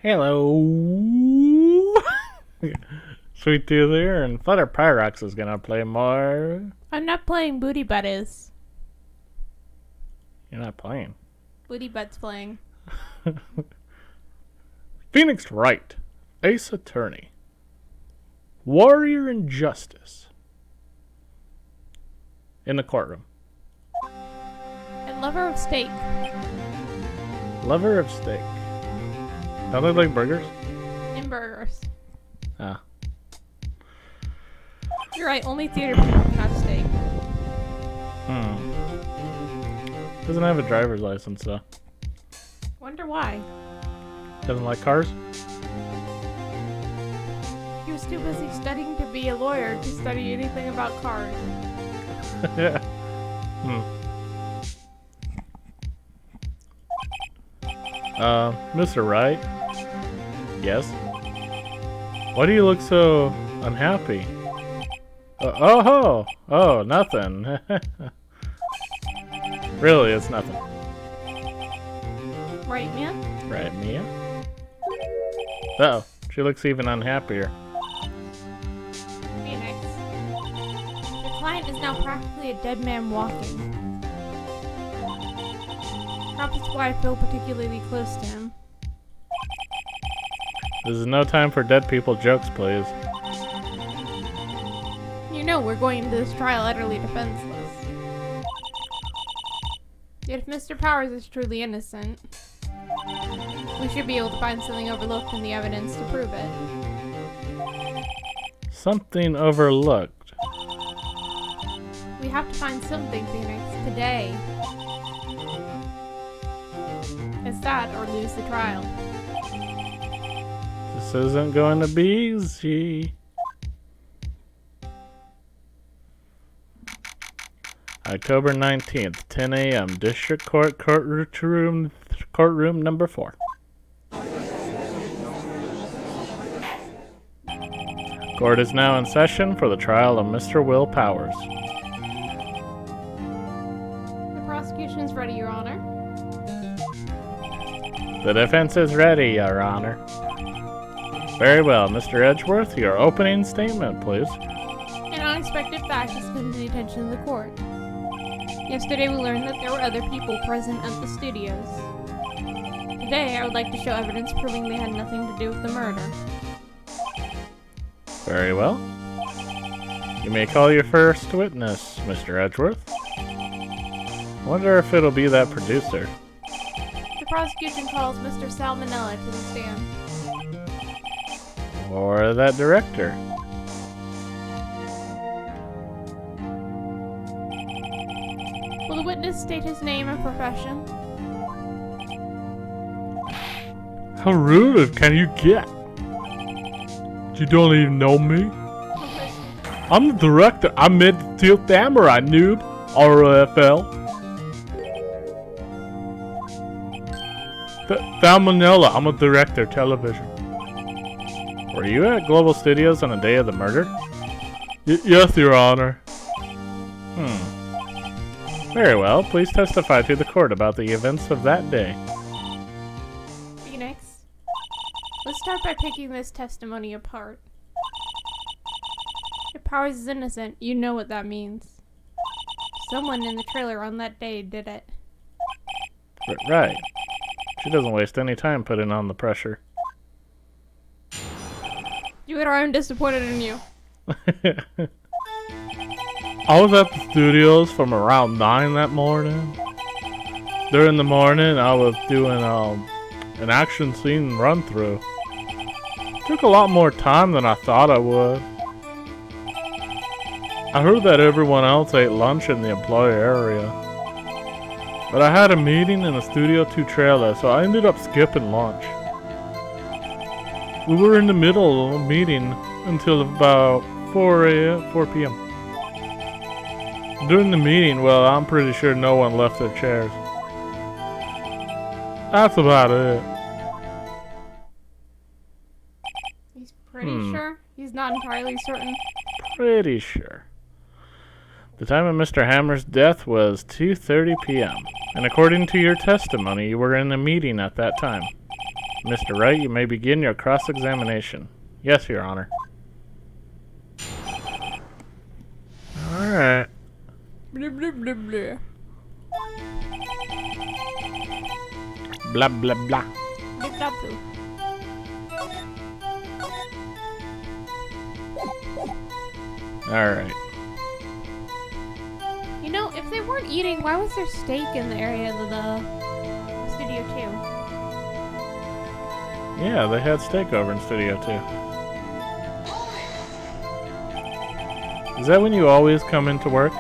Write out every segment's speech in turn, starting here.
Hello. Sweet Tooth here, and Flutter Pyrox is gonna play more. I'm not playing Booty Butt is. You're not playing. Booty Butt's playing. Phoenix Wright, Ace Attorney, Warrior in Justice. In the courtroom. And Lover of Steak. Lover of Steak. Don't they like burgers? And burgers. Ah. You're right, only theater people can have steak. Doesn't have a driver's license though. Wonder why. Doesn't like cars? He was too busy studying to be a lawyer to study anything about cars. Yeah. Mr. Wright? Yes? Why do you look so unhappy? Oh, nothing. Really, it's nothing. Right, man? Right, Mia? Uh-oh, she looks even unhappier. Phoenix. Your client is now practically a dead man walking. Perhaps that's why I feel particularly close to him. This is no time for dead people jokes, please. You know we're going into this trial utterly defenseless. Yet if Mr. Powers is truly innocent, we should be able to find something overlooked in the evidence to prove it. Something overlooked. We have to find something, Phoenix, today. It's that or lose the trial. This isn't going to be easy. October 19th, 10 a.m. District Court courtroom number 4. Court is now in session for the trial of Mr. Will Powers. The prosecution's ready, Your Honor. The defense is ready, Your Honor. Very well, Mr. Edgeworth, your opening statement, please. An unexpected fact has come to the attention of the court. Yesterday we learned that there were other people present at the studios. Today I would like to show evidence proving they had nothing to do with the murder. Very well. You may call your first witness, Mr. Edgeworth. I wonder if it'll be that producer. The prosecution calls Mr. Salmonella to the stand. Or that director. Will the witness state his name and profession? How rude can you get? You don't even know me? I'm the director. I'm Mid-Steel Samurai, noob. RFL. Salmonella. I'm a director, television. Were you at Global Studios on the day of the murder? Yes, Your Honor. Very well. Please testify to the court about the events of that day. Phoenix, let's start by picking this testimony apart. If Powers is innocent, you know what that means. Someone in the trailer on that day did it. Right. She doesn't waste any time putting on the pressure. You and I'm disappointed in you. I was at the studios from around 9 that morning. During the morning, I was doing an action scene run through. Took a lot more time than I thought I would. I heard that everyone else ate lunch in the employee area. But I had a meeting in the Studio 2 trailer, so I ended up skipping lunch. We were in the middle of a meeting until about 4 p.m. During the meeting, well, I'm pretty sure no one left their chairs. That's about it. He's pretty sure? He's not entirely certain? Pretty sure. The time of Mr. Hammer's death was 2:30 p.m. And according to your testimony, you were in a meeting at that time. Mr. Wright, you may begin your cross-examination. Yes, Your Honor. Alright. Blah, blah, blah, blah. Blah, blah, blah. Blah, blah, blah. Alright. You know, if they weren't eating, why was there steak in the area of the Studio 2? Yeah, they had steak over in Studio 2. Is that when you always come into work?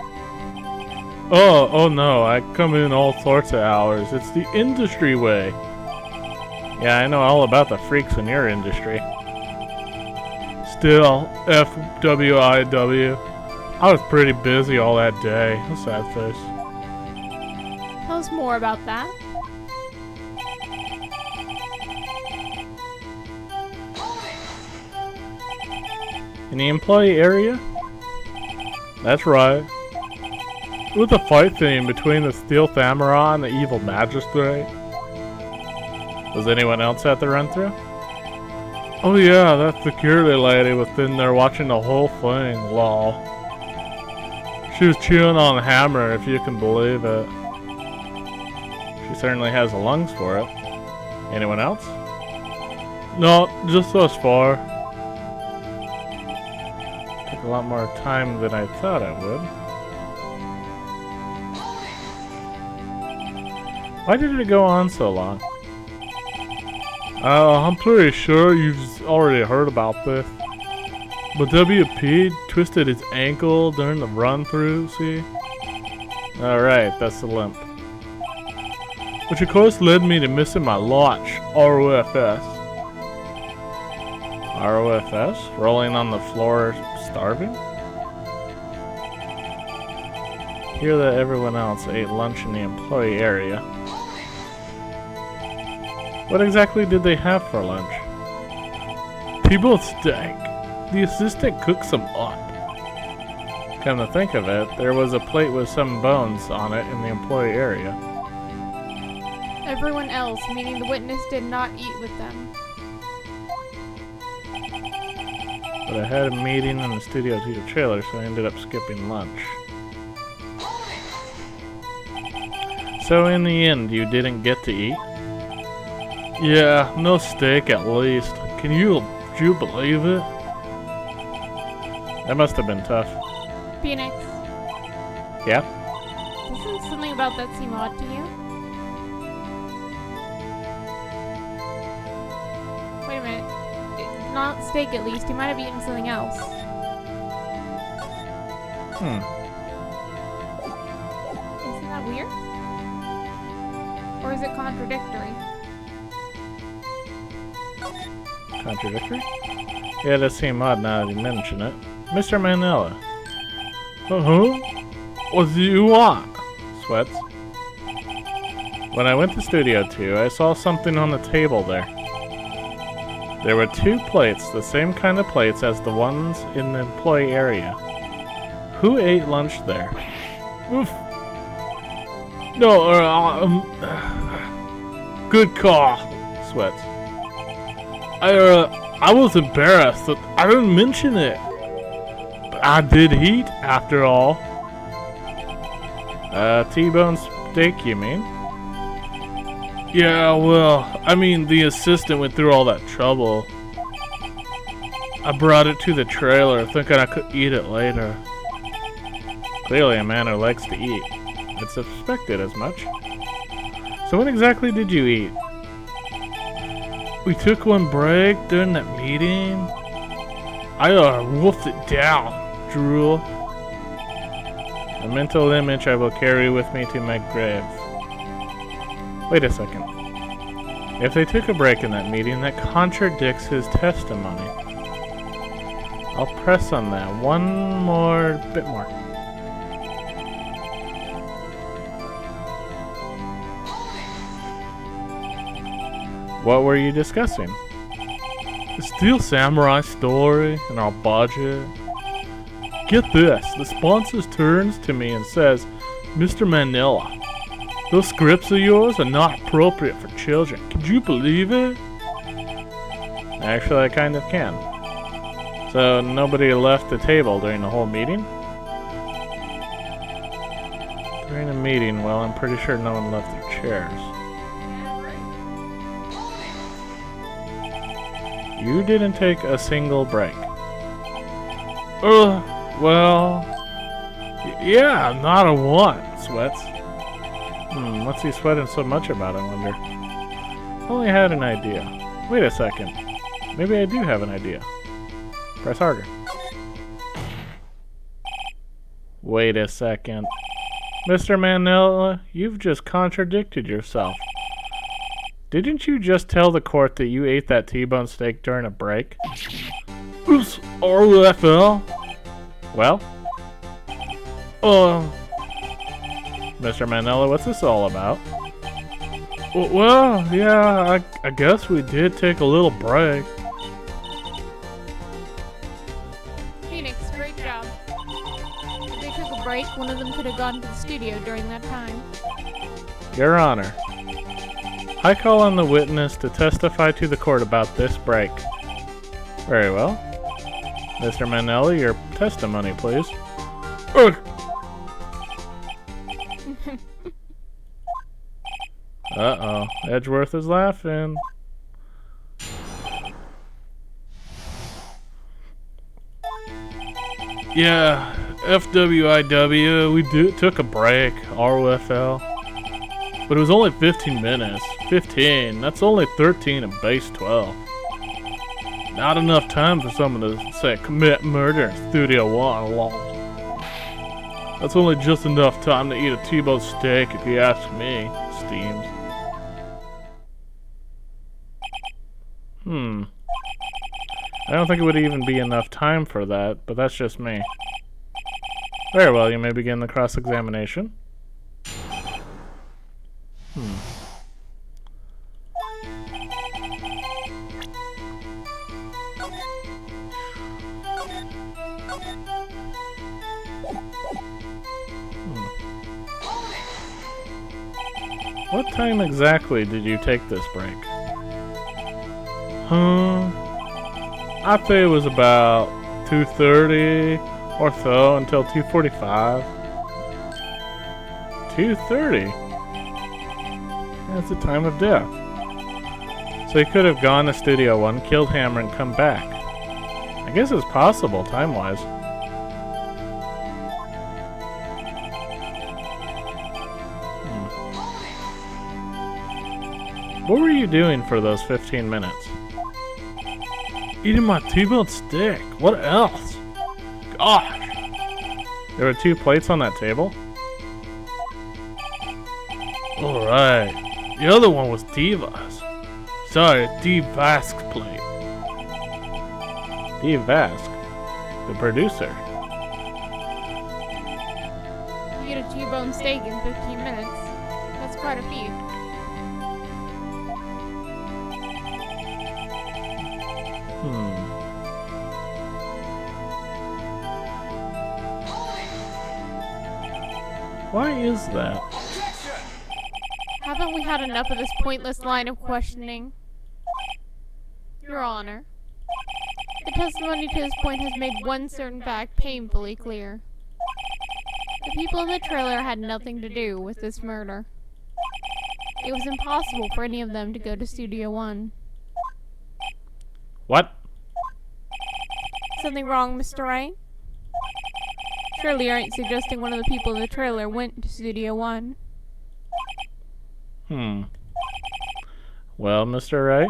Oh no, I come in all sorts of hours. It's the industry way. Yeah, I know all about the freaks in your industry. Still, FWIW. I was pretty busy all that day. A sad face. Tell us more about that. In the employee area? That's right. With a fight theme between the Steel Samurai and the Evil Magistrate. Was anyone else at the run-through? Oh yeah, that security lady was sitting there watching the whole thing, lol. She was chewing on a hammer, if you can believe it. She certainly has the lungs for it. Anyone else? No, just thus far. Took a lot more time than I thought it would. Why did it go on so long? I'm pretty sure you've already heard about this. But WP twisted his ankle during the run-through, see? Alright, that's the limp. Which of course led me to missing my launch, ROFS. ROFS? Rolling on the floor, starving? Hear that everyone else ate lunch in the employee area. What exactly did they have for lunch? T-bone steak. The assistant cooked some up. Come to think of it, there was a plate with some bones on it in the employee area. Everyone else, meaning the witness, did not eat with them. But I had a meeting in the Studio 2 trailer, so I ended up skipping lunch. So in the end, you didn't get to eat? Yeah, no steak at least. Can you believe it? That must have been tough. Phoenix, Yeah? doesn't something about that seem odd to you? Wait a minute. Not steak at least, he might have eaten something else. Isn't that weird? Or is it contradictory? Contradictory? Yeah, that seemed odd now that you mention it. Mr. Manila. Uh-huh? What do you want? Sweats. When I went to Studio 2, I saw something on the table there. There were 2 plates, the same kind of plates as the ones in the employee area. Who ate lunch there? Oof. No, good call. Sweats. I was embarrassed that I didn't mention it. But I did eat, after all. T-bone steak, you mean? Yeah, well, I mean, the assistant went through all that trouble. I brought it to the trailer, thinking I could eat it later. Clearly a man who likes to eat. I suspected as much. So what exactly did you eat? We took one break during that meeting. I wolfed it down, drool. A mental image I will carry with me to my grave. Wait a second. If they took a break in that meeting, that contradicts his testimony. I'll press on that one bit more. What were you discussing? The Steel Samurai story and our budget. Get this, the sponsor turns to me and says, Mr. Manila, those scripts of yours are not appropriate for children. Could you believe it? Actually, I kind of can. So, nobody left the table during the whole meeting? During a meeting, well, I'm pretty sure no one left their chairs. You didn't take a single break. Well... Yeah, not a one, Sweats. What's he sweating so much about, I wonder? Only had an idea. Wait a second. Maybe I do have an idea. Press harder. Wait a second. Mr. Manila, you've just contradicted yourself. Didn't you just tell the court that you ate that T-bone steak during a break? Oops, RFL. Well? Mr. Manila, what's this all about? Well, yeah, I guess we did take a little break. Phoenix, great job. If they took a break, one of them could have gone to the studio during that time. Your Honor, I call on the witness to testify to the court about this break. Very well. Mr. Manila, your testimony, please. Uh-oh, Edgeworth is laughing. Yeah, FWIW, we took a break, ROFL. But it was only 15 minutes. 15, that's only 13 and base 12. Not enough time for someone to say commit murder in Studio 1 alone. That's only just enough time to eat a T-bone steak if you ask me, Steams. I don't think it would even be enough time for that, but that's just me. Very well, you may begin the cross-examination. What time exactly did you take this break? I'd say it was about 2:30 or so until 2:45. 2:30? That's the time of death. So he could have gone to Studio 1, killed Hammer, and come back. I guess it's possible, time-wise. What were you doing for those 15 minutes? Eating my T-bone steak. What else? Gosh. There were 2 plates on that table? Alright. The other one was Diva's. Sorry, D-Vask's plate. D-Vask? The producer. You get a T-bone steak in 15 minutes. That's quite a feat. Why is that? Haven't we had enough of this pointless line of questioning? Your Honor, the testimony to this point has made one certain fact painfully clear. The people in the trailer had nothing to do with this murder. It was impossible for any of them to go to Studio 1. What? Something wrong, Mr. Wright? Surely you aren't suggesting one of the people in the trailer went to Studio 1. Well, Mr. Wright?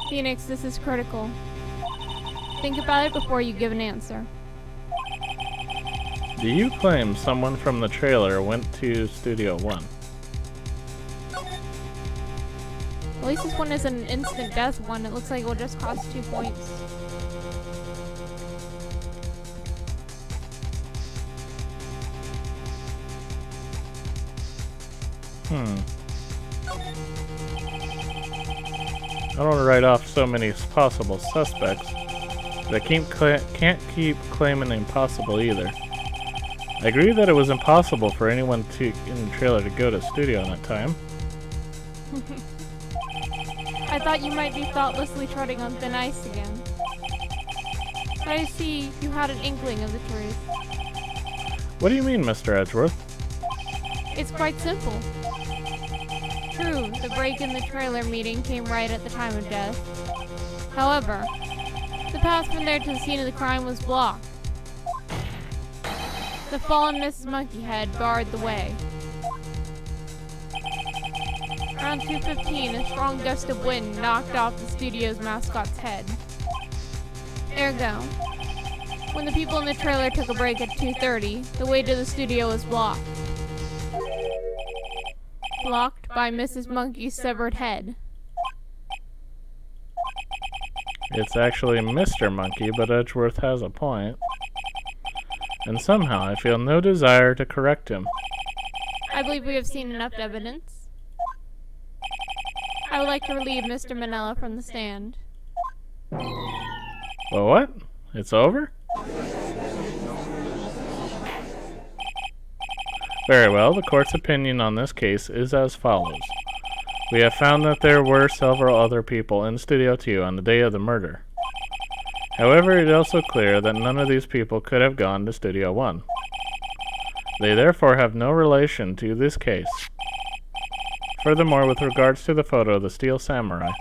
Phoenix, this is critical. Think about it before you give an answer. Do you claim someone from the trailer went to Studio 1? At least this one is an instant death one. It looks like it will just cost 2 points. I don't want to write off so many possible suspects, but I can't keep claiming impossible either. I agree that it was impossible for anyone in the trailer to go to studio in that time. I thought you might be thoughtlessly treading on thin ice again. But I see you had an inkling of the truth. What do you mean, Mr. Edgeworth? It's quite simple. True, the break in the trailer meeting came right at the time of death. However, the path from there to the scene of the crime was blocked. The fallen Mrs. Monkeyhead barred the way. Around 2:15, a strong gust of wind knocked off the studio's mascot's head. Ergo, when the people in the trailer took a break at 2:30, the way to the studio was blocked. Blocked by Mrs. Monkey's severed head. It's actually Mr. Monkey, but Edgeworth has a point. And somehow I feel no desire to correct him. I believe we have seen enough evidence. I would like to relieve Mr. Manella from the stand. Well, what? It's over? Very well, the court's opinion on this case is as follows. We have found that there were several other people in Studio 2 on the day of the murder. However, it is also clear that none of these people could have gone to Studio 1. They therefore have no relation to this case. Furthermore, with regards to the photo of the Steel Samurai,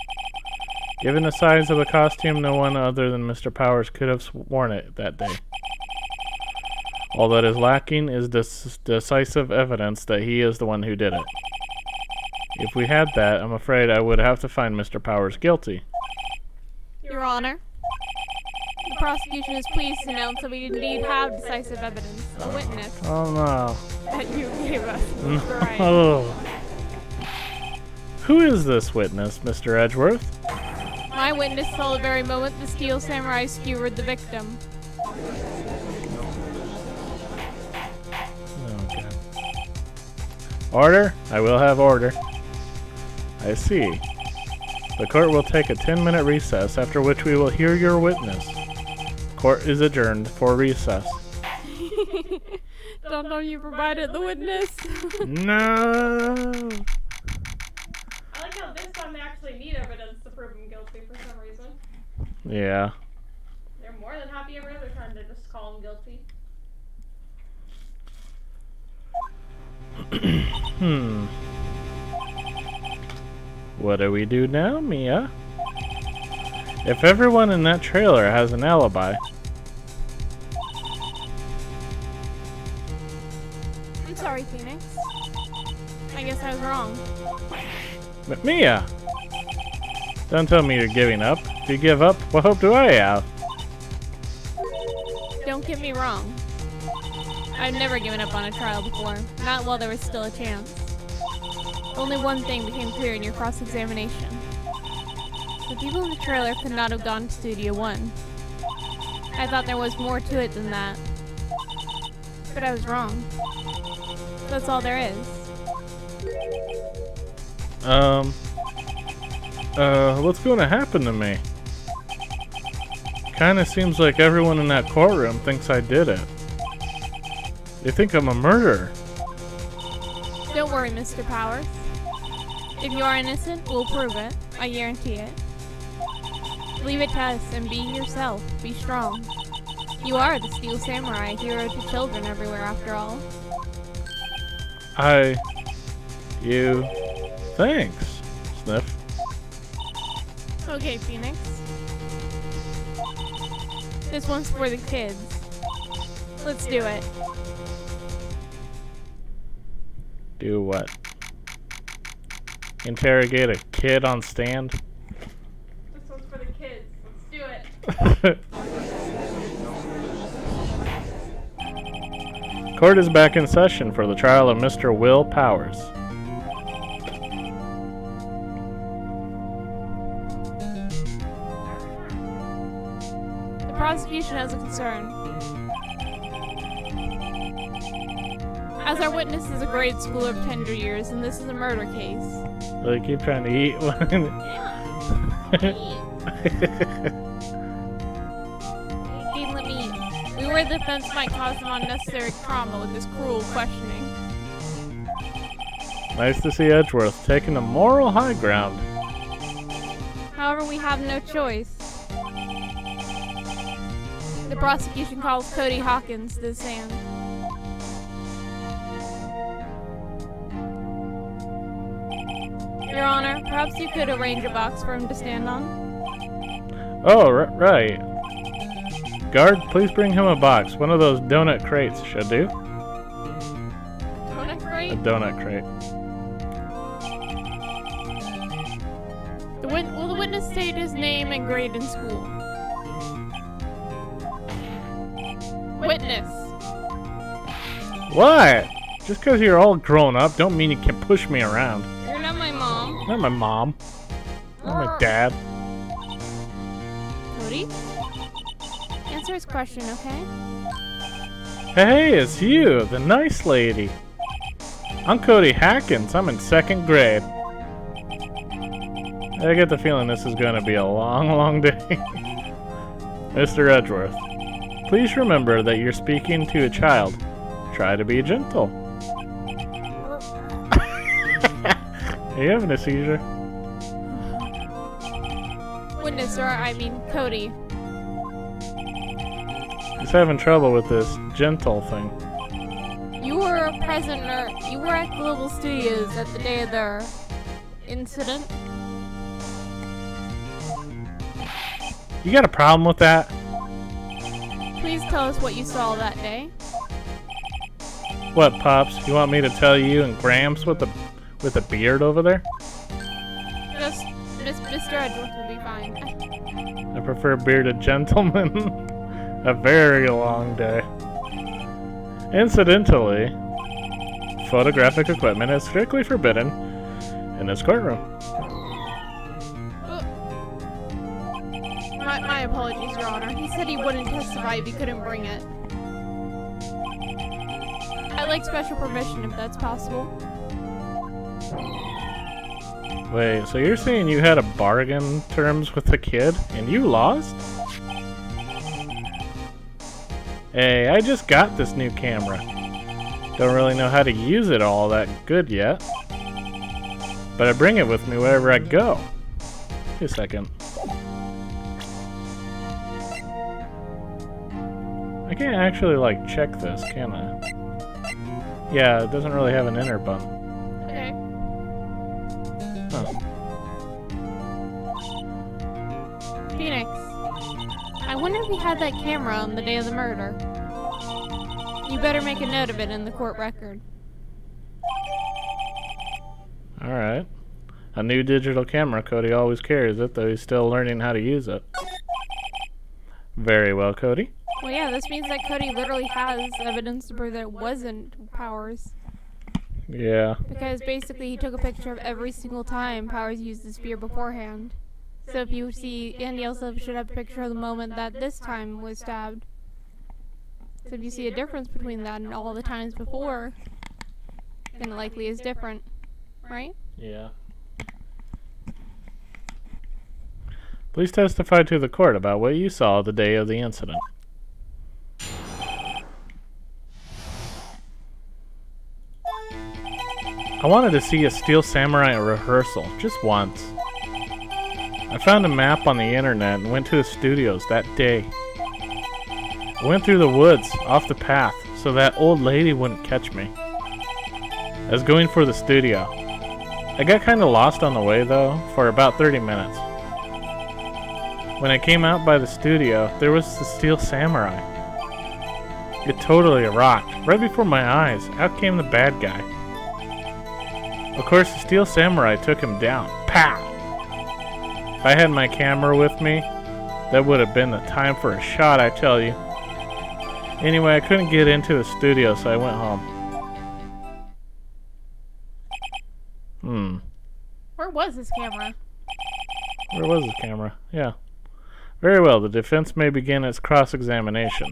given the size of the costume, no one other than Mr. Powers could have worn it that day. All that is lacking is decisive evidence that he is the one who did it. If we had that, I'm afraid I would have to find Mr. Powers guilty. Your Honor, the prosecution is pleased to announce that we indeed have decisive evidence. A witness Oh no. that you gave us, Mr. Wright. Oh. Who is this witness, Mr. Edgeworth? My witness saw the very moment the Steel Samurai skewered the victim. Okay. Order? I will have order. I see. The court will take a 10-minute recess, after which we will hear your witness. Court is adjourned for recess. Don't know you provided the witness. No. I like how this time they actually need evidence to prove him guilty for some reason. Yeah. They're more than happy every other time to just call him guilty. What do we do now, Mia? If everyone in that trailer has an alibi... I'm sorry, Phoenix. I guess I was wrong. But Mia! Don't tell me you're giving up. If you give up, what hope do I have? Don't get me wrong. I've never given up on a trial before, not while there was still a chance. Only one thing became clear in your cross-examination. The people in the trailer could not have gone to Studio 1. I thought there was more to it than that. But I was wrong. That's all there is. What's going to happen to me? Kinda seems like everyone in that courtroom thinks I did it. They think I'm a murderer. Don't worry, Mr. Powers. If you are innocent, we'll prove it. I guarantee it. Leave it to us and be yourself. Be strong. You are the Steel Samurai, hero to children everywhere after all. Thanks, Sniff. Okay, Phoenix. This one's for the kids. Let's do it. Do what? Interrogate a kid on stand? This one's for the kids. Let's do it. Court is back in session for the trial of Mr. Will Powers. The prosecution has a concern. As our witness is a grade schooler of tender years, and this is a murder case. They keep trying to eat one. Let me eat. We worry the defense might cause some unnecessary trauma with this cruel questioning. Nice to see Edgeworth taking the moral high ground. However, we have no choice. The prosecution calls Cody Hawkins to the stand. Your Honor, perhaps you could arrange a box for him to stand on. Oh, right. Guard, please bring him a box. One of those donut crates should do. Donut crate? A donut crate. Will the witness state his name and grade in school? Witness. What? Just because you're all grown up, don't mean you can push me around. You're not my mom. Not my mom. Not my dad. Cody? Answer his question, okay? Hey, it's you, the nice lady. I'm Cody Hawkins. I'm in 2nd grade. I get the feeling this is going to be a long, long day. Mr. Edgeworth, please remember that you're speaking to a child. Try to be gentle. Are you having a seizure? Witness, or I mean Cody. He's having trouble with this gentle thing. You were present, or you were at Global Studios at the day of the incident. You got a problem with that? Please tell us what you saw that day. What, Pops? You want me to tell you and Gramps with a beard over there? Just Mr. Edgeworth will be fine. I prefer bearded gentlemen. A very long day. Incidentally, photographic equipment is strictly forbidden in this courtroom. My apologies, Your Honor. He said he wouldn't testify if he couldn't bring it. I'd like special permission if that's possible. Wait, so you're saying you had a bargain terms with the kid and you lost? Hey, I just got this new camera. Don't really know how to use it all that good yet. But I bring it with me wherever I go. Wait a second. I can't actually, like, check this, can I? Yeah, it doesn't really have an enter button. Okay. Huh. Phoenix, I wonder if he had that camera on the day of the murder. You better make a note of it in the court record. Alright. A new digital camera. Cody always carries it, though he's still learning how to use it. Very well, Cody. Well, yeah, this means that Cody literally has evidence to prove that it wasn't Powers. Yeah. Because basically he took a picture of every single time Powers used the spear beforehand. So if you see, and he also should have a picture of the moment that this time was stabbed. So if you see a difference between that and all the times before, then it likely is different, right? Yeah. Please testify to the court about what you saw the day of the incident. I wanted to see a Steel Samurai rehearsal, just once. I found a map on the internet and went to the studios that day. I went through the woods, off the path, so that old lady wouldn't catch me. I was going for the studio. I got kinda lost on the way though, for about 30 minutes. When I came out by the studio, there was the Steel Samurai. It totally rocked. Right before my eyes, out came the bad guy. Of course, the Steel Samurai took him down. Pow! If I had my camera with me, that would have been the time for a shot, I tell you. Anyway, I couldn't get into the studio, so I went home. Where was his camera? Where was his camera? Yeah. Very well, the defense may begin its cross-examination.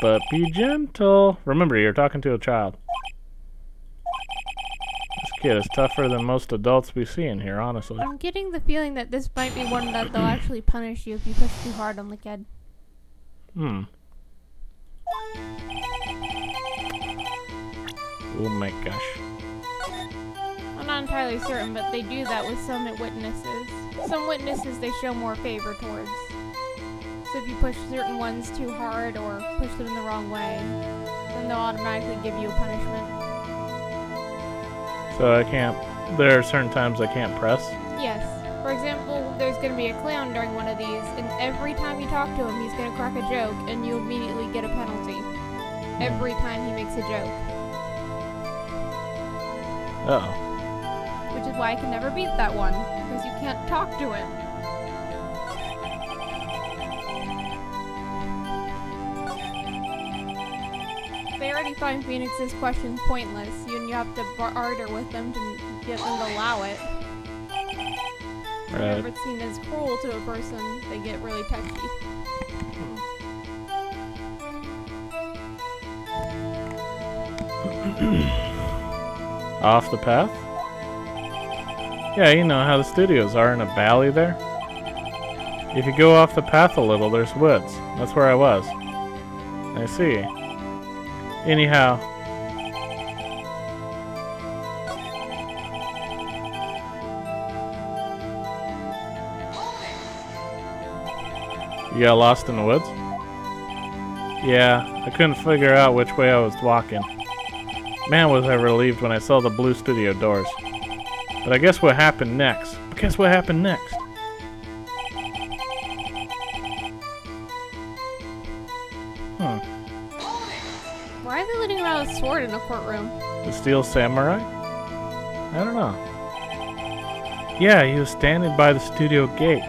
But be gentle. Remember, you're talking to a child. This kid is tougher than most adults we see in here, honestly. I'm getting the feeling that this might be one that they'll actually punish you if you push too hard on the kid. Oh my gosh. I'm not entirely certain, but they do that with some witnesses. some witnesses they show more favor towards. So if you push certain ones too hard or push them in the wrong way, then they'll automatically give you a punishment. So I can't... There are certain times I can't press? Yes. For example, there's going to be a clown during one of these, and every time you talk to him, he's going to crack a joke, and you immediately get a penalty. Every time he makes a joke. Uh-oh. Which is why I can never beat that one, because you can't talk to him. They already find Phoenix's questions pointless, and you have to barter with them to get them to allow it. Right. Whenever it's seen as cruel to a person, they get really touchy. Off the path? Yeah, you know how the studios are in a valley there? If you go off the path a little, there's woods. That's where I was. I see. Anyhow. You got lost in the woods? Yeah, I couldn't figure out which way I was walking. Man, was I relieved when I saw the blue studio doors. But I guess what happened next? Guess what happened next? Why are they letting him out with a sword in a courtroom? The Steel Samurai? I don't know. Yeah, he was standing by the studio gate.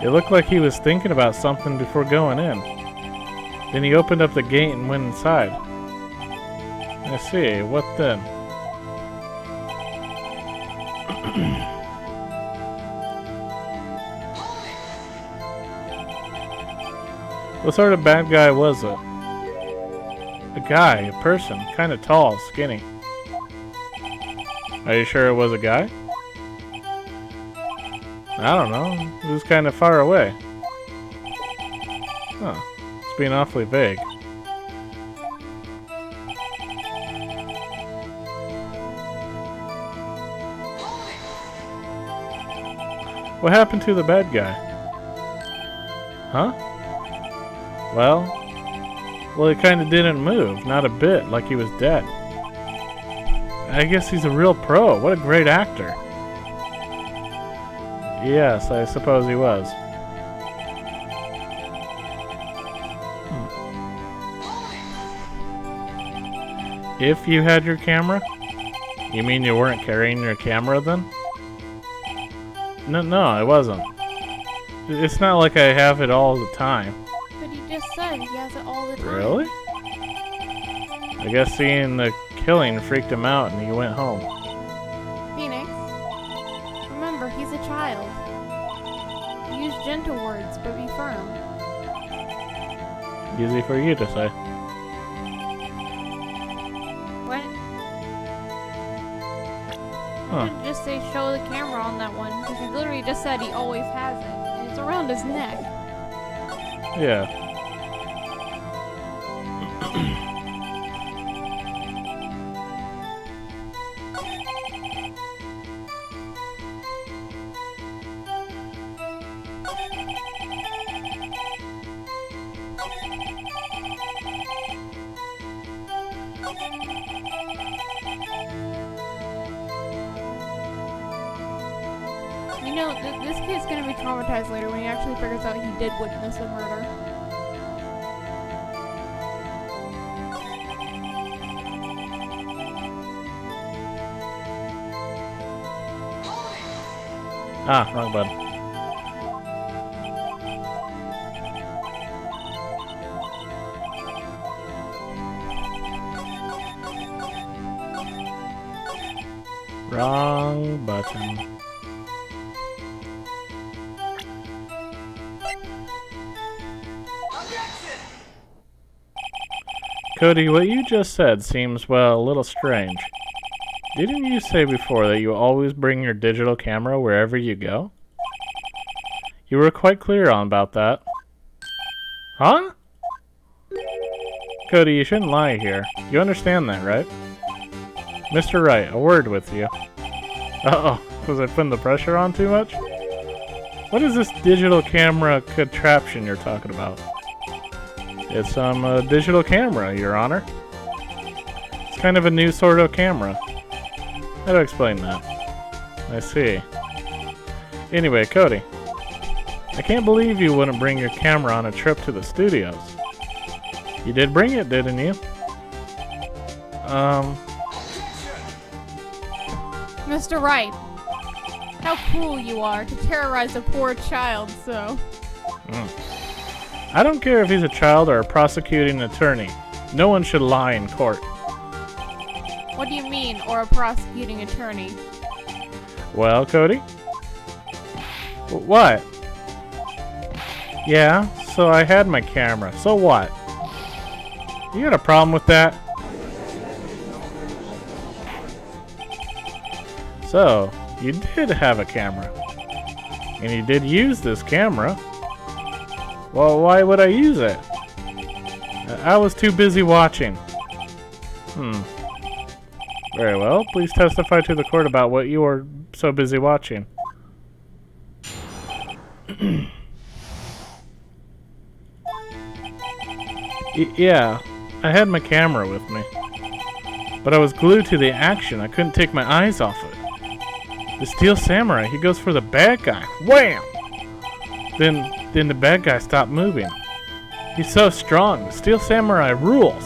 It looked like he was thinking about something before going in. Then he opened up the gate and went inside. I see. What then? What sort of bad guy was it? A guy, a person, kind of tall, skinny. Are you sure it was a guy? I don't know. It was kind of far away. Huh. It's being awfully vague. What happened to the bad guy? Huh? Well, he kind of didn't move, not a bit, like he was dead. I guess he's a real pro. What a great actor. Yes, I suppose he was. If you had your camera? You mean you weren't carrying your camera then? No, I wasn't. It's not like I have it all the time. But he just said he has it all the time. Really? I guess seeing the killing freaked him out and he went home. Phoenix, remember, he's a child. Use gentle words, but be firm. Easy for you to say. What? Huh. You should just say show the camera on that one, because he literally just said he always has it, and it's around his neck. Yeah. You know, this kid's gonna be traumatized later when he actually figures out he did witness a murder. Ah, wrong button. Wrong button. Cody, what you just said seems, well, a little strange. Didn't you say before that you always bring your digital camera wherever you go? You were quite clear about that. Huh? Cody, you shouldn't lie here. You understand that, right? Mr. Wright, a word with you. Uh-oh, was I putting the pressure on too much? What is this digital camera contraption you're talking about? It's some digital camera, Your Honor. It's kind of a new sort of camera. How do I explain that? I see. Anyway, Cody. I can't believe you wouldn't bring your camera on a trip to the studios. You did bring it, didn't you? Mr. Wright, how cruel you are to terrorize a poor child so. I don't care if he's a child or a prosecuting attorney. No one should lie in court. What do you mean, or a prosecuting attorney? Well, Cody? What? Yeah, so I had my camera. So what? You got a problem with that? So, you did have a camera. And you did use this camera. Well, why would I use it? I was too busy watching. Very well. Please testify to the court about what you were so busy watching. Yeah, I had my camera with me. But I was glued to the action. I couldn't take my eyes off it. The Steel Samurai, he goes for the bad guy. Wham! Then the bad guy stopped moving. He's so strong. The Steel Samurai rules.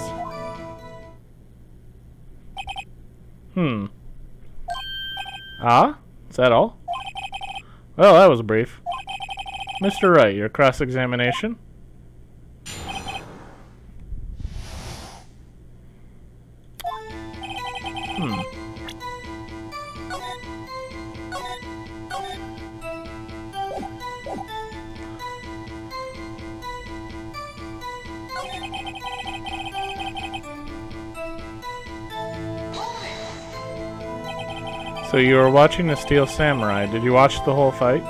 Ah? Is that all? Well, that was brief. Mr. Wright, your cross-examination? So you were watching the Steel Samurai. Did you watch the whole fight?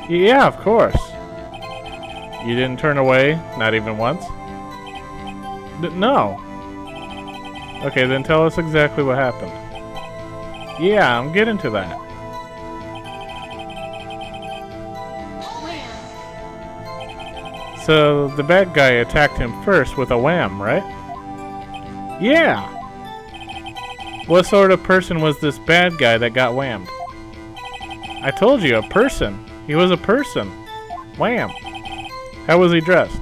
Yeah, of course. You didn't turn away? Not even once? No. Okay, then tell us exactly what happened. Yeah, I'm getting to that. So the bad guy attacked him first with a wham, right? Yeah! What sort of person was this bad guy that got whammed? I told you, a person. He was a person. Wham! How was he dressed?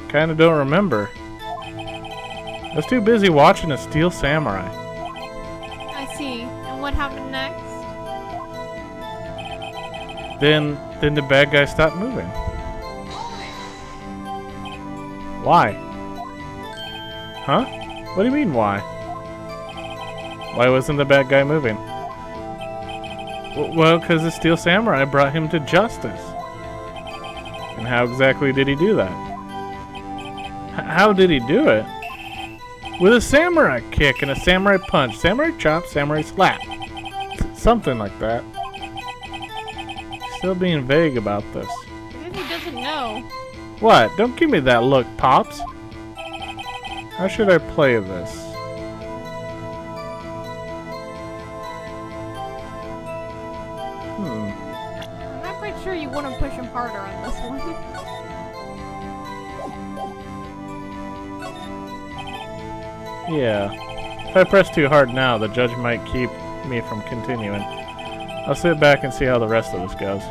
Kinda don't remember. I was too busy watching the Steel Samurai. I see. And what happened next? Then the bad guy stopped moving. Why? Huh? What do you mean, why? Why wasn't the bad guy moving? Well, because the Steel Samurai brought him to justice. And how exactly did he do that? How did he do it? With a samurai kick and a samurai punch, samurai chop, samurai slap. Something like that. Still being vague about this. As if he doesn't know. What? Don't give me that look, Pops. How should I play this? I'm not quite sure you want to push him harder on this one. Yeah. If I press too hard now, the judge might keep me from continuing. I'll sit back and see how the rest of this goes.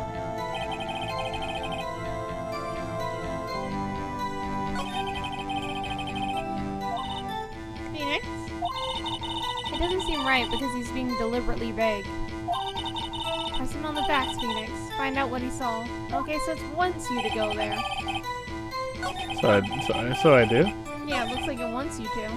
Phoenix? It doesn't seem right because he's being deliberately vague. Press him on the facts, Phoenix. Find out what he saw. Okay, so it wants you to go there. So I do? Yeah, it looks like it wants you to.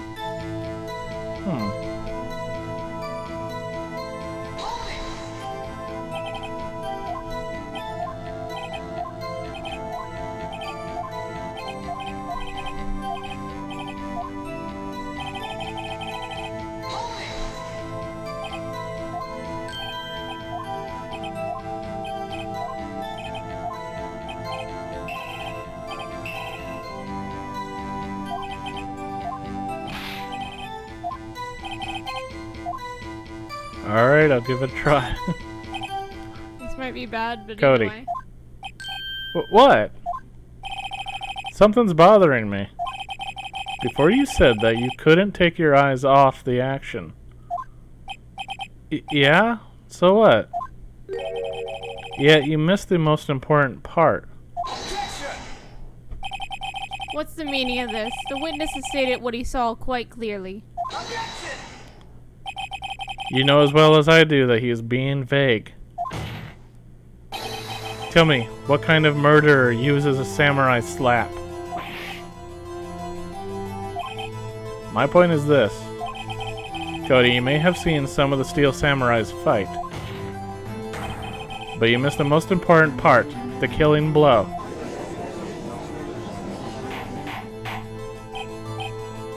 Alright, I'll give it a try. This might be bad, but Cody. anyway. What? Something's bothering me. Before you said that you couldn't take your eyes off the action. Yeah? So what? Yet you missed the most important part. What's the meaning of this? The witness has stated what he saw quite clearly. You know as well as I do that he is being vague. Tell me, what kind of murderer uses a samurai slap? My point is this. Cody, you may have seen some of the Steel Samurais fight, but you missed the most important part, the killing blow.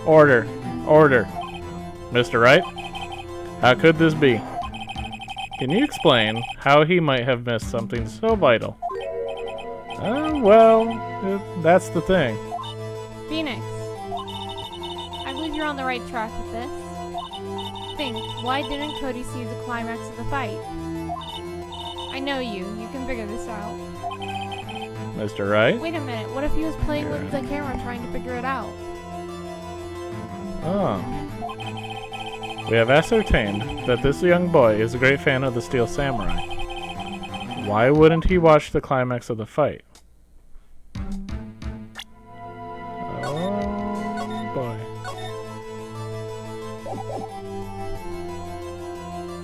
Order. Order. Mr. Wright? How could this be? Can you explain how he might have missed something so vital? Well, that's the thing. Phoenix, I believe you're on the right track with this. Think, why didn't Cody see the climax of the fight? I know you. You can figure this out. Mr. Wright? Wait a minute. What if he was playing with the camera trying to figure it out? Oh. We have ascertained that this young boy is a great fan of the Steel Samurai. Why wouldn't he watch the climax of the fight? Oh boy.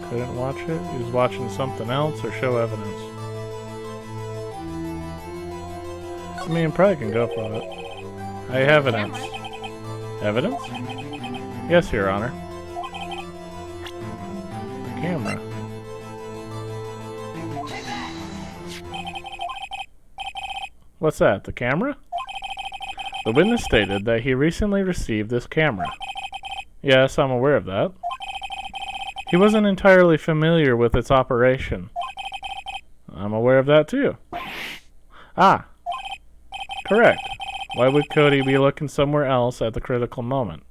Couldn't watch it? He was watching something else or show evidence? I mean, probably can go for it. I have evidence. Evidence? Yes, Your Honor. The camera. What's that? The camera? The witness stated that he recently received this camera. Yes, I'm aware of that. He wasn't entirely familiar with its operation. I'm aware of that too. Ah. Correct. Why would Cody be looking somewhere else at the critical moment?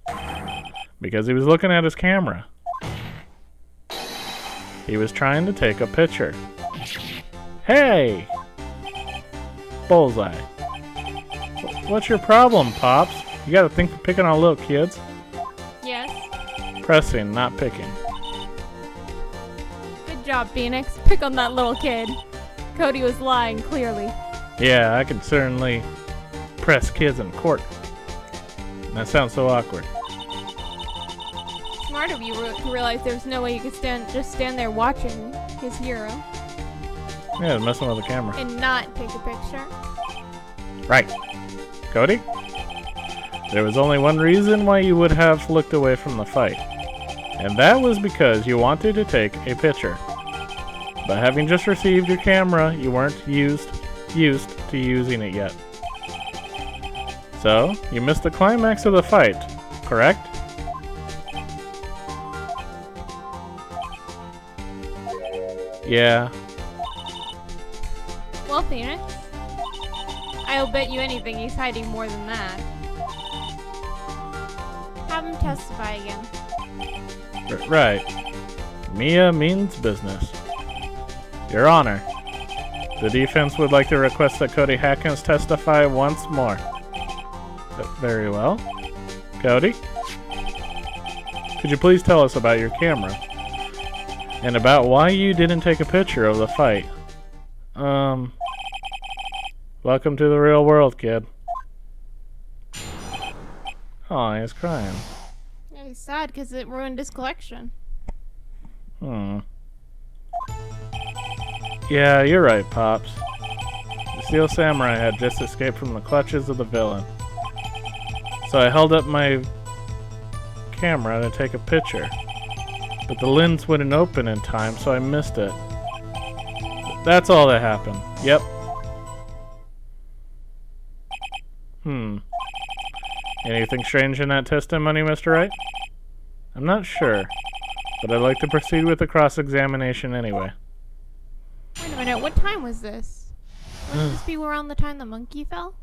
Because he was looking at his camera. He was trying to take a picture. Hey! Bullseye. What's your problem, Pops? You gotta think for picking on little kids. Yes. Pressing, not picking. Good job, Phoenix. Pick on that little kid. Cody was lying, clearly. Yeah, I can certainly press kids in court. That sounds so awkward. Smart of you to realize there's no way you could just stand there watching his hero Yeah, messing with the camera. and not take a picture. Right. Cody? There was only one reason why you would have looked away from the fight. And that was because you wanted to take a picture. But having just received your camera, you weren't used to using it yet. So, you missed the climax of the fight, correct? Yeah. Well, Phoenix, I'll bet you anything he's hiding more than that. Have him testify again. Right. Mia means business. Your Honor, the defense would like to request that Cody Hatkins testify once more. Very well. Cody? Could you please tell us about your camera? And about why you didn't take a picture of the fight? Welcome to the real world, kid. Oh, he's crying. Yeah, he's sad because it ruined his collection. Yeah, you're right, Pops. The Steel Samurai had just escaped from the clutches of the villain. So I held up my camera to take a picture. But the lens wouldn't open in time, so I missed it. That's all that happened. Yep. Anything strange in that testimony, Mr. Wright? I'm not sure, but I'd like to proceed with the cross-examination anyway. Wait a minute, what time was this? Wouldn't this be around the time the monkey fell?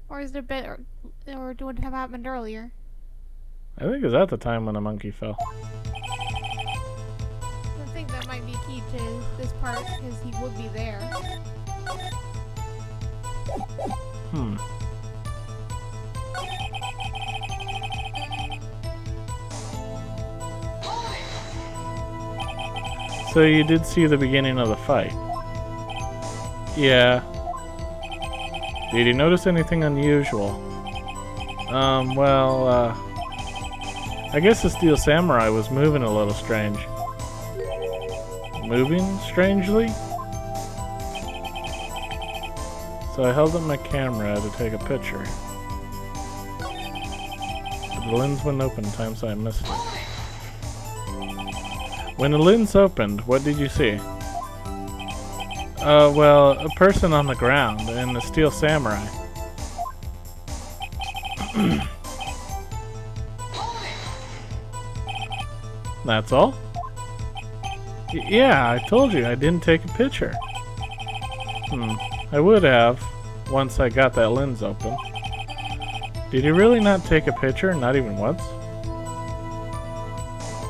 Or is it a bit, or would it have happened earlier? I think it was at the time when the monkey fell. to this part because he would be there. So you did see the beginning of the fight? Yeah. Did you notice anything unusual? I guess the Steel Samurai was moving a little strange. Moving strangely? So I held up my camera to take a picture. But the lens wouldn't open in time, so I missed it. When the lens opened, what did you see? A person on the ground and the Steel Samurai. That's all? Yeah, I told you I didn't take a picture. I would have, once I got that lens open. Did you really not take a picture? Not even once?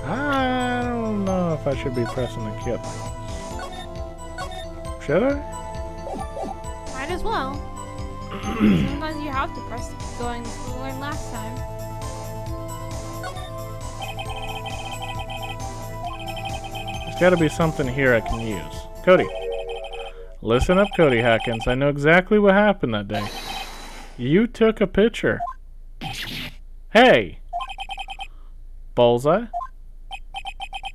I don't know if I should be pressing the kit. Should I? Might as well. Sometimes you have to press the key going as we learned last time. There's gotta be something here I can use. Cody. Listen up, Cody Hackins. I know exactly what happened that day. You took a picture. Hey! Bullseye?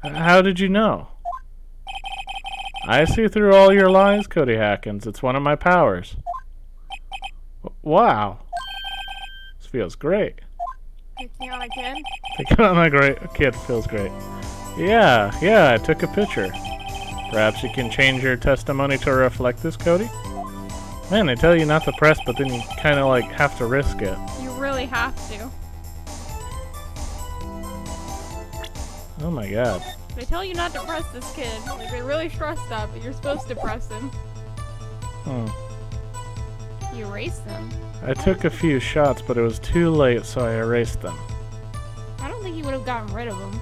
How did you know? I see through all your lies, Cody Hackins. It's one of my powers. Wow. This feels great. Picking on a kid? Picking on a kid feels great. Yeah, I took a picture. Perhaps you can change your testimony to reflect this, Cody? Man, they tell you not to press, but then you kind of like have to risk it. You really have to. Oh my god. They tell you not to press this kid. Like, they really stress that, but you're supposed to press him. You erased them. I took a few shots, but it was too late, so I erased them. I don't think you would have gotten rid of them.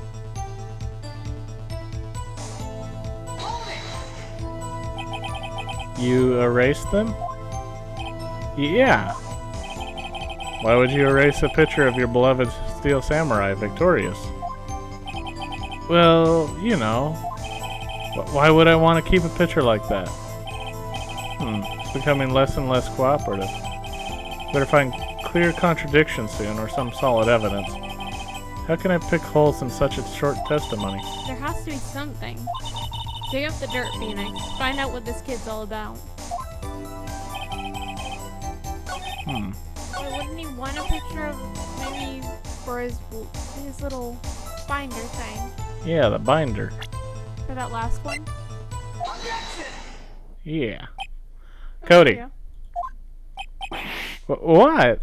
You erased them? Yeah. Why would you erase a picture of your beloved Steel Samurai victorious? Well, you know. Why would I want to keep a picture like that? It's becoming less and less cooperative. Better find clear contradiction soon, or some solid evidence. How can I pick holes in such a short testimony? There has to be something. Dig up the dirt, Phoenix. Find out what this kid's all about. Wait, wouldn't he want a picture of maybe for his little binder thing? Yeah, the binder. For that last one? Yeah. Cody. What?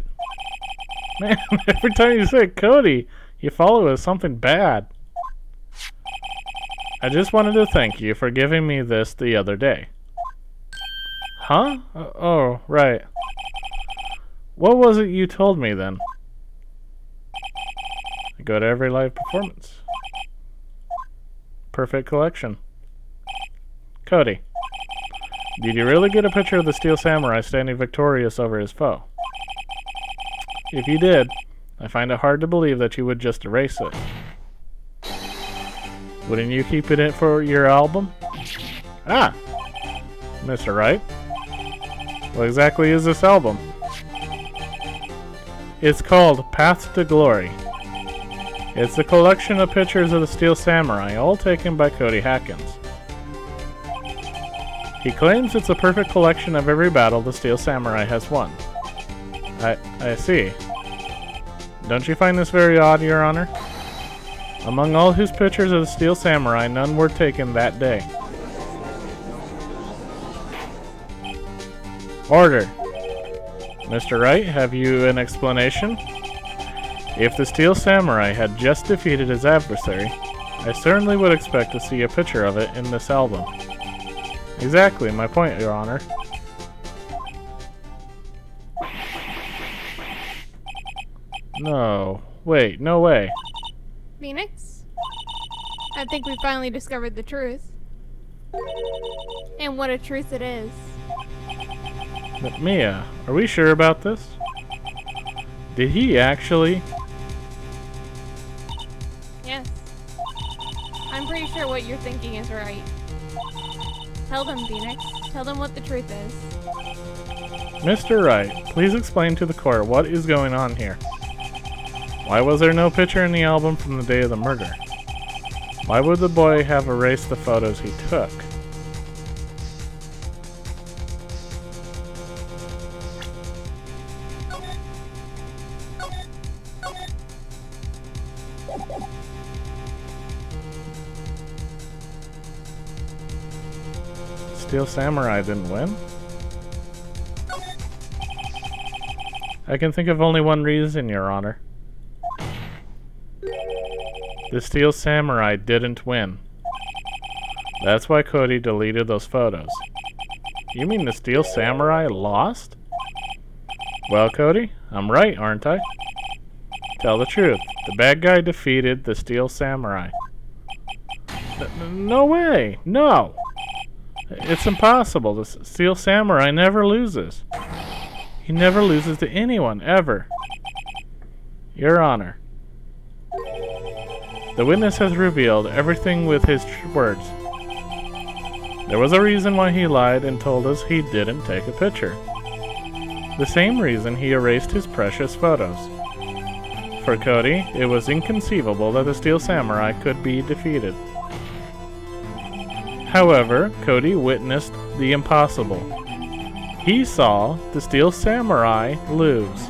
Man, every time you say Cody, you follow it with something bad. I just wanted to thank you for giving me this the other day. Huh? Oh, right. What was it you told me then? I go to every live performance. Perfect collection. Cody, did you really get a picture of the Steel Samurai standing victorious over his foe? If you did, I find it hard to believe that you would just erase it. Wouldn't you keep it in for your album? Ah! Mr. Wright? What exactly is this album? It's called Path to Glory. It's a collection of pictures of the Steel Samurai, all taken by Cody Hackins. He claims it's a perfect collection of every battle the Steel Samurai has won. I see. Don't you find this very odd, Your Honor? Among all his pictures of the Steel Samurai, none were taken that day. Order. Mr. Wright, have you an explanation? If the Steel Samurai had just defeated his adversary, I certainly would expect to see a picture of it in this album. Exactly, my point, Your Honor. No. Wait, no way. Phoenix? I think we finally discovered the truth. And what a truth it is. But Mia, are we sure about this? Did he actually? Yes. I'm pretty sure what you're thinking is right. Tell them, Phoenix. Tell them what the truth is. Mr. Wright, please explain to the court what is going on here. Why was there no picture in the album from the day of the murder? Why would the boy have erased the photos he took? Steel Samurai didn't win? I can think of only one reason, Your Honor. The Steel Samurai didn't win. That's why Cody deleted those photos. You mean the Steel Samurai lost? Well, Cody, I'm right, aren't I? Tell the truth. The bad guy defeated the Steel Samurai. No way! No! It's impossible. The Steel Samurai never loses. He never loses to anyone, ever. Your Honor. The witness has revealed everything with his words. There was a reason why he lied and told us he didn't take a picture. The same reason he erased his precious photos. For Cody, it was inconceivable that the Steel Samurai could be defeated. However, Cody witnessed the impossible. He saw the Steel Samurai lose.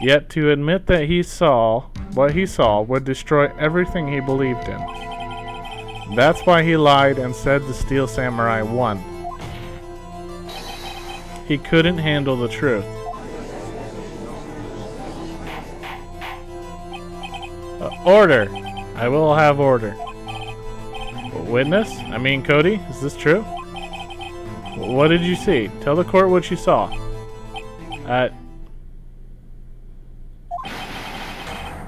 Yet to admit that he saw what he saw would destroy everything he believed in. That's why he lied and said the Steel Samurai won. He couldn't handle the truth. Order! I will have order. Witness? I mean, Cody, is this true? What did you see? Tell the court what you saw.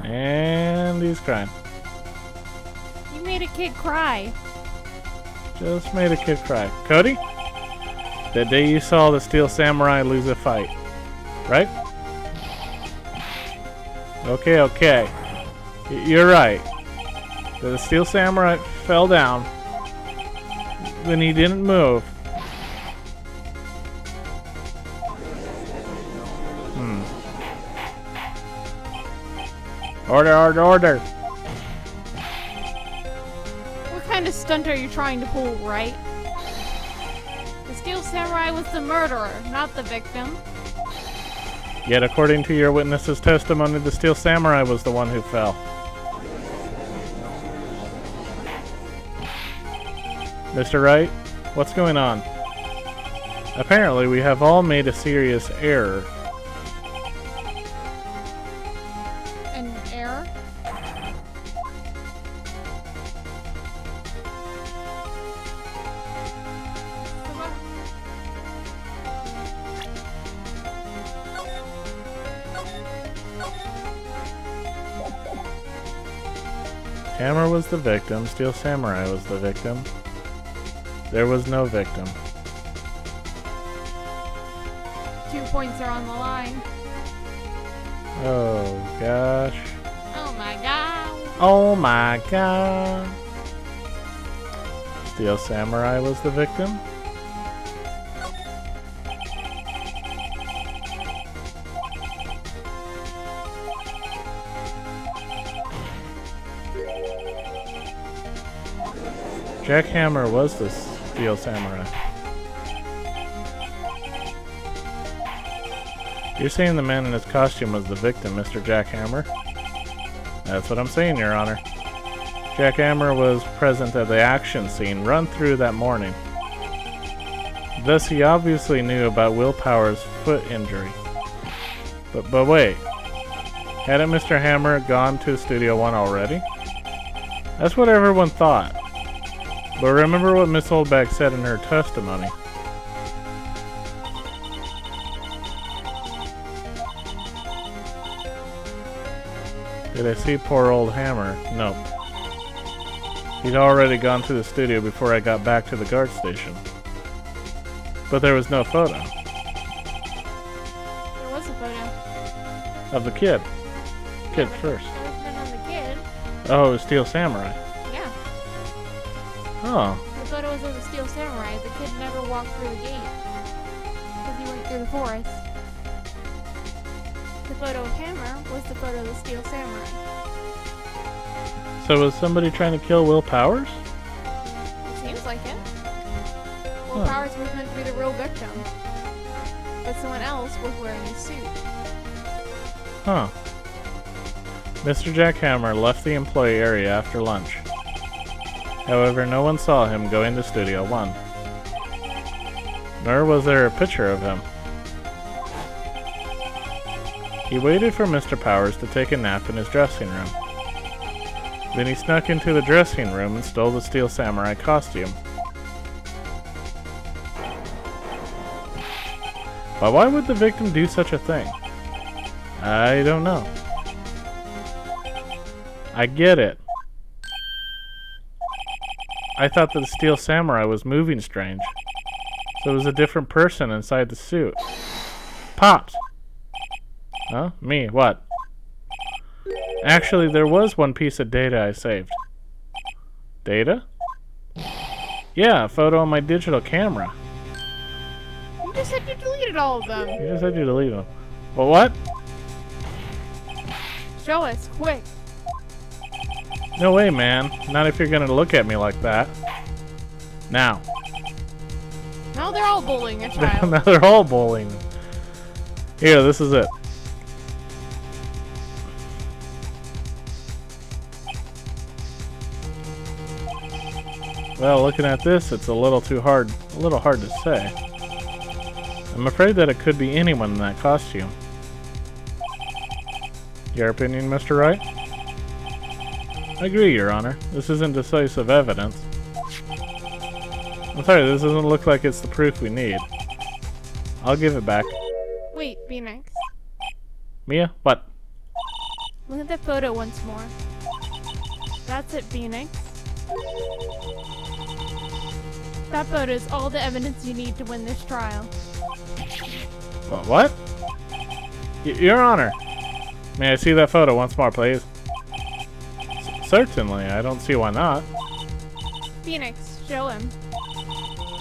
And he's crying. You made a kid cry. Just made a kid cry. Cody? That day you saw the Steel Samurai lose a fight, right? Okay. You're right. The Steel Samurai fell down. Then he didn't move. Order. What kind of stunt are you trying to pull, Wright? The Steel Samurai was the murderer, not the victim. Yet according to your witness's testimony, the Steel Samurai was the one who fell. Mr. Wright, what's going on? Apparently, we have all made a serious error. An error? Hammer was the victim, Steel Samurai was the victim. There was no victim. 2 points are on the line. Oh gosh. Oh my god. Oh my god. Steel Samurai was the victim? Jack Hammer was the Steel Samurai. You're saying the man in his costume was the victim, Mr. Jack Hammer? That's what I'm saying, Your Honor. Jack Hammer was present at the action scene run through that morning. Thus, he obviously knew about Will Power's foot injury. But wait. Hadn't Mr. Hammer gone to Studio One already? That's what everyone thought. But remember what Miss Oldback said in her testimony. Did I see poor old Hammer? Nope. He'd already gone to the studio before I got back to the guard station. But there was no photo. There was a photo. Of the kid. Kid Yeah, first. there was none on the kid. Oh, it was Steel Samurai. Yeah. Oh. The photo was of the Steel Samurai. The kid never walked through the gate. Because he went through the forest. The photo of Hammer was the photo of the Steel Samurai. So was somebody trying to kill Will Powers? It seems like it. Will Huh. Powers was meant to be the real victim. But someone else was wearing a suit. Huh. Mr. Jack Hammer left the employee area after lunch. However, no one saw him go into Studio 1. Nor was there a picture of him. He waited for Mr. Powers to take a nap in his dressing room. Then he snuck into the dressing room and stole the Steel Samurai costume. But why would the victim do such a thing? I don't know. I get it. I thought that the Steel Samurai was moving strange. So it was a different person inside the suit. Pops! Huh? Me? What? Actually, there was one piece of data I saved. Data? Yeah, a photo on my digital camera. You just said you deleted all of them. You just said you deleted them. Well, what? Show us, quick. No way, man. Not if you're gonna look at me like that. Now. Now they're all bullying a child. Now they're all bullying. Here, this is it. Well, looking at this, it's a little hard to say. I'm afraid that it could be anyone in that costume. Your opinion, Mr. Wright? I agree, Your Honor. This isn't decisive evidence. I'm sorry, this doesn't look like it's the proof we need. I'll give it back. Wait, Phoenix. Mia? What? Look at the photo once more. That's it, Phoenix. That photo is all the evidence you need to win this trial. What? Your Honor! May I see that photo once more, please? Certainly, I don't see why not. Phoenix, show him.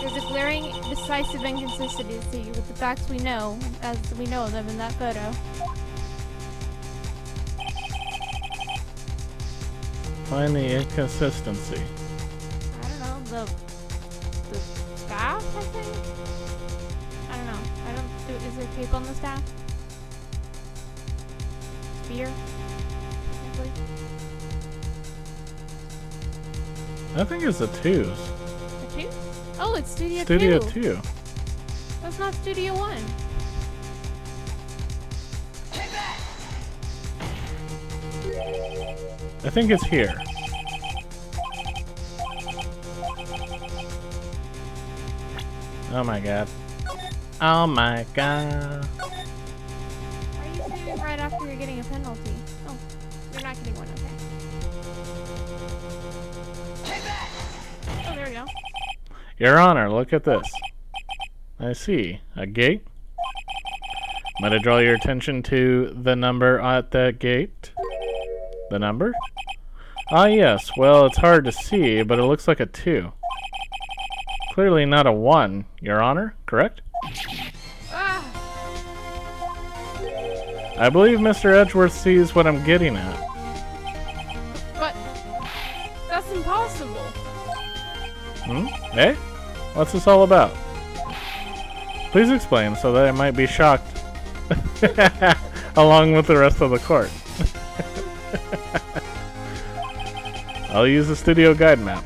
There's a glaring, decisive inconsistency with the facts we know, as we know of them in that photo. Find the inconsistency. I don't know, the staff, I think? I don't know. Is there tape on the staff? Spear? Probably. I think it's the twos. The two? Oh, it's Studio 2. Studio 2. That's not Studio 1. I think it's here. Oh my god. Oh my god. Why are you doing it right after you're getting a penalty? Oh, you're not getting one, okay. Oh, there we go. Your Honor, look at this. I see. A gate? Might I draw your attention to the number at that gate? The number? Ah, yes. Well, it's hard to see, but it looks like a 2. Clearly not a 1, Your Honor, correct? Ah! I believe Mr. Edgeworth sees what I'm getting at. But that's impossible. Hmm? Eh? What's this all about? Please explain so that I might be shocked along with the rest of the court. I'll use the studio guide map.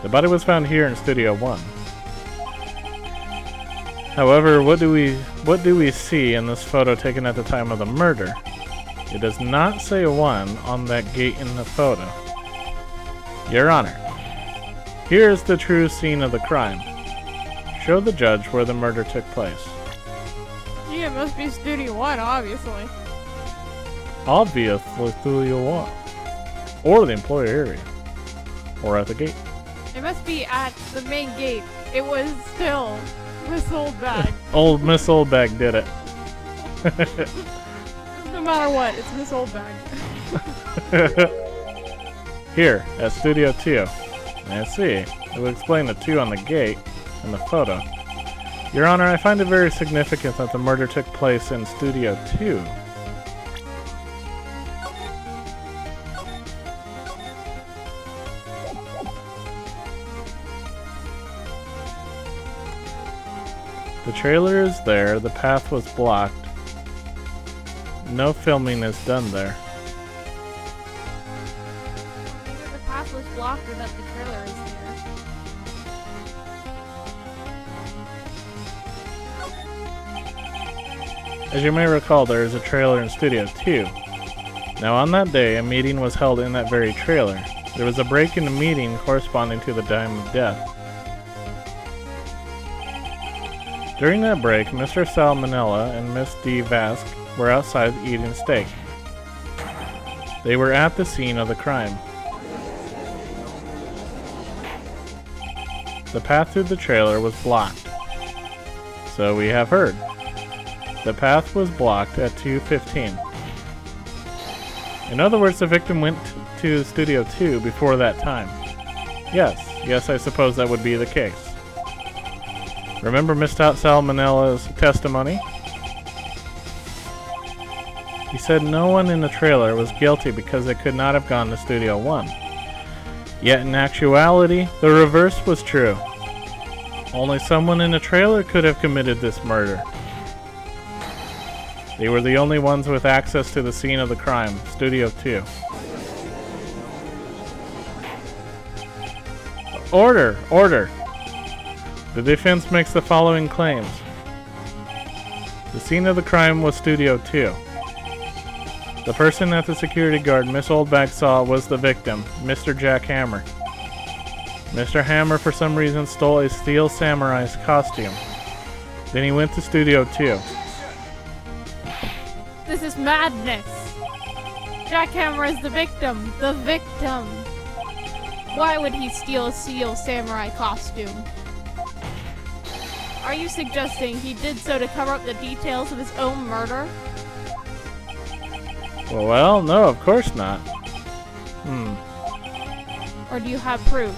The body was found here in Studio 1. However, what do we see in this photo taken at the time of the murder? It does not say 1 on that gate in the photo. Your Honor, here is the true scene of the crime. Show the judge where the murder took place. Yeah, it must be Studio 1, obviously. Obviously, Studio 1. or the employee area, or at the gate. It must be at the main gate. It was still Miss Oldbag. Old Miss Oldbag did it. No matter what, it's Miss Oldbag. Here, at Studio 2. I see. It will explain the 2 on the gate in the photo. Your Honor, I find it very significant that the murder took place in Studio 2. The trailer is there, the path was blocked. No filming is done there. Either the path was blocked or that the trailer is there. As you may recall, there is a trailer in Studio 2. Now on that day, a meeting was held in that very trailer. There was a break in the meeting corresponding to the time of death. During that break, Mr. Salmonella and Miss D. Vask were outside eating steak. They were at the scene of the crime. The path through the trailer was blocked. So we have heard. The path was blocked at 2:15. In other words, the victim went to Studio 2 before that time. Yes, I suppose that would be the case. Remember Mr. Salmonella's testimony? He said no one in the trailer was guilty because they could not have gone to Studio 1. Yet in actuality, the reverse was true. Only someone in the trailer could have committed this murder. They were the only ones with access to the scene of the crime, Studio 2. Order! The defense makes the following claims. The scene of the crime was Studio 2. The person that the security guard Miss Oldbag saw was the victim, Mr. Jack Hammer. Mr. Hammer for some reason stole a steel samurai's costume. Then he went to Studio 2. This is madness! Jack Hammer is the victim! The victim! Why would he steal a steel samurai costume? Are you suggesting he did so to cover up the details of his own murder? Well, no, of course not. Or do you have proof?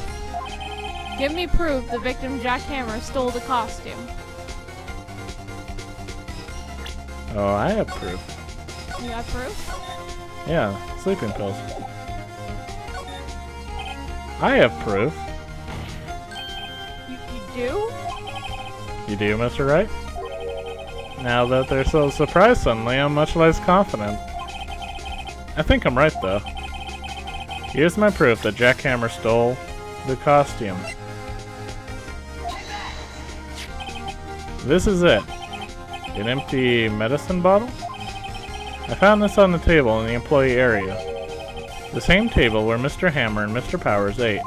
Give me proof the victim Jack Hammer stole the costume. Oh, I have proof. You have proof? Yeah, sleeping pills. I have proof. You do? You do, Mr. Wright? Now that they're so surprised suddenly, I'm much less confident. I think I'm right, though. Here's my proof that Jack Hammer stole the costume. This is it. An empty medicine bottle? I found this on the table in the employee area. The same table where Mr. Hammer and Mr. Powers ate.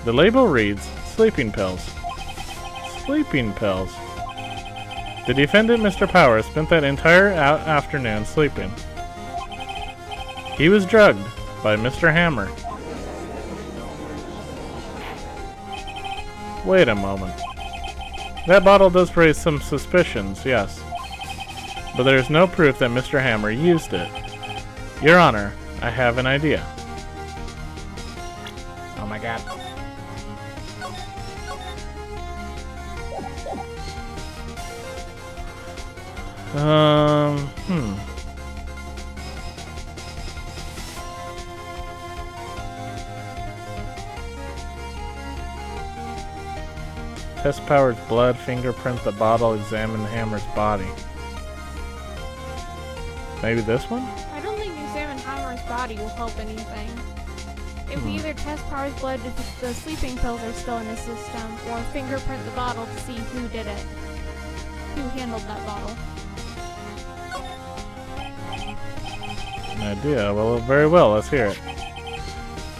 The label reads, sleeping pills. Sleeping pills. The defendant, Mr. Powers, spent that entire afternoon sleeping. He was drugged by Mr. Hammer. Wait a moment. That bottle does raise some suspicions, yes. But there is no proof that Mr. Hammer used it. Your Honor, I have an idea. Oh my god. Test Powers' blood, fingerprint the bottle, examine Hammer's body. Maybe this one? I don't think examine Hammer's body will help anything. If we either test Powers' blood if the sleeping pills are still in his system, or fingerprint the bottle to see who did it. Who handled that bottle. An idea. Well, very well. Let's hear it.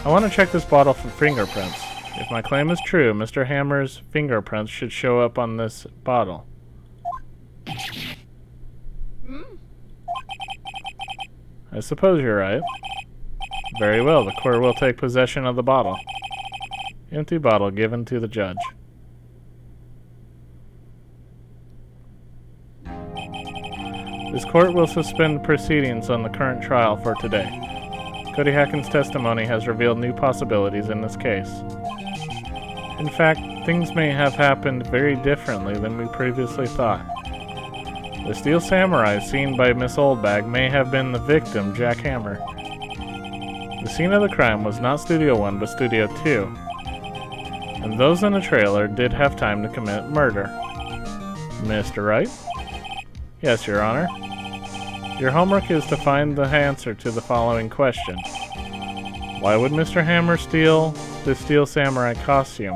I want to check this bottle for fingerprints. If my claim is true, Mr. Hammer's fingerprints should show up on this bottle. I suppose you're right. Very well, the court will take possession of the bottle. Empty bottle given to the judge. This court will suspend proceedings on the current trial for today. Cody Hacken's testimony has revealed new possibilities in this case. In fact, things may have happened very differently than we previously thought. The Steel Samurai seen by Miss Oldbag may have been the victim, Jack Hammer. The scene of the crime was not Studio 1 but Studio 2, and those in the trailer did have time to commit murder. Mr. Wright? Yes, Your Honor. Your homework is to find the answer to the following question. Why would Mr. Hammer steal the Steel Samurai costume?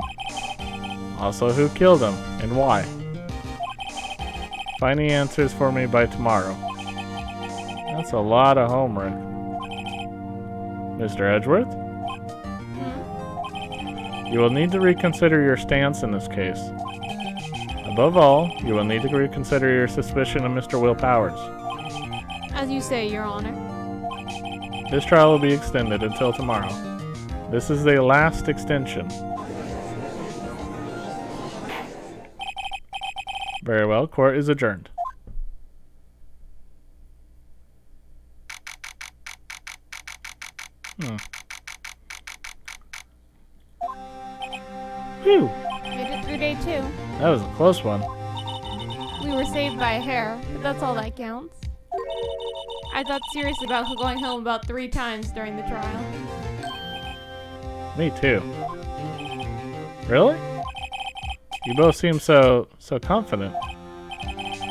Also, who killed him, and why? Find the answers for me by tomorrow. That's a lot of homework. Mr. Edgeworth? You will need to reconsider your stance in this case. Above all, you will need to reconsider your suspicion of Mr. Will Powers. As you say, Your Honor. This trial will be extended until tomorrow. This is the last extension. Very well, court is adjourned. Phew! Made it through day 2. That was a close one. We were saved by a hair, but that's all that counts. I thought seriously about going home about 3 times during the trial. Me too. Really? You both seem so confident.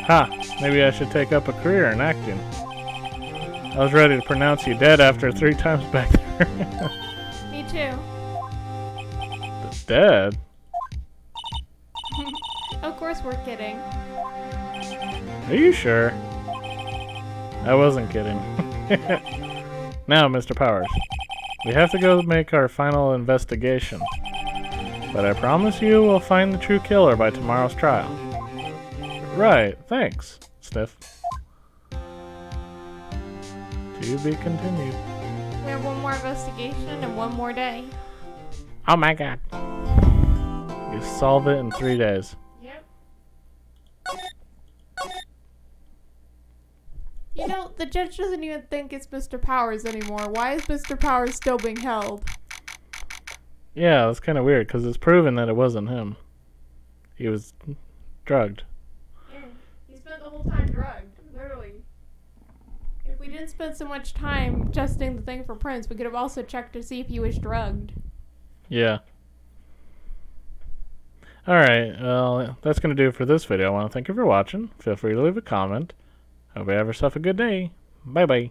Ha! Maybe I should take up a career in acting. I was ready to pronounce you dead after 3 times back there. Me too. Dead? Of course we're kidding. Are you sure? I wasn't kidding. Now, Mr. Powers, we have to go make our final investigation. But I promise you we'll find the true killer by tomorrow's trial. Right, thanks, Sniff. To be continued. We have one more investigation and one more day. Oh my god. You solve it in 3 days. Yep. You know, the judge doesn't even think it's Mr. Powers anymore. Why is Mr. Powers still being held? Yeah, that's kind of weird, because it's proven that it wasn't him. He was drugged. Yeah, he spent the whole time drugged, literally. If we didn't spend so much time testing the thing for Prince, we could have also checked to see if he was drugged. Yeah. Alright, well, that's going to do it for this video. I want to thank you for watching. Feel free to leave a comment. Hope you have yourself a good day. Bye-bye.